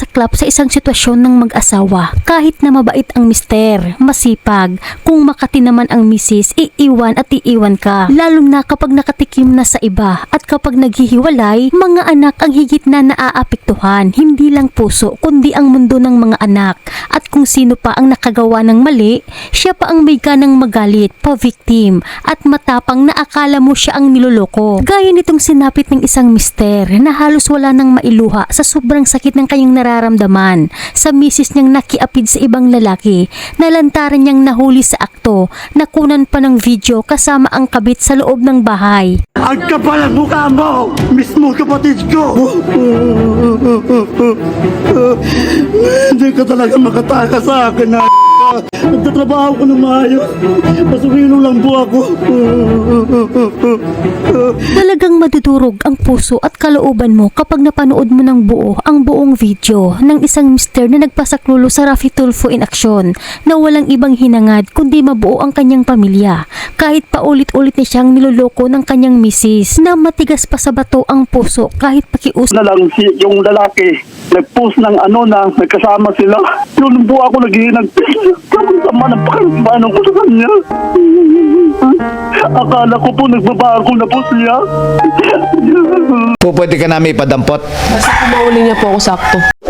masaklap sa isang sitwasyon ng mag-asawa. Kahit na mabait ang mister, masipag, kung makati naman ang misis, iiwan at iiwan ka. Lalong na kapag nakatikim na sa iba at kapag naghihiwalay, mga anak ang higit na naaapektuhan. Hindi lang puso, kundi ang mundo ng mga anak. At kung sino pa ang nakagawa ng mali, siya pa ang may ganang magalit, pa-victim, at matapang na akala mo siya ang niloloko. Gaya nitong sinapit ng isang mister na halos wala nang mailuha sa sobrang sakit ng kanyang nararamdaman sa misis niyang nakiapid sa ibang lalaki, nalantaran niyang nahuli sa akto, nakunan pa ng video kasama ang kabit sa loob ng bahay. Ang kapal ang mukha mo! Mismo kapatid ko! Hindi ka talaga makatakas sa akin na nagtatrabaho ko ng maayos. Pasumino lang po ako. Talagang madudurog ang puso at kalooban mo kapag napanood mo ng buo ang buong video ng isang mister na nagpasaklulo sa Raffy Tulfo in action na walang ibang hinangad kundi mabuo ang kanyang pamilya. Kahit paulit-ulit na siyang niloloko ng kanyang misis na matigas pa sa bato ang puso kahit pakiusap Na lang yung lalaki nag-post ng na nagkasama sila. Yun po ako naghihinag. Sama ng pakiramdam ko sa kanya. Akala ko po nagbabago na po siya. Pwede ka namin ipadampot. Basta kung mahuli niya po ako sakto.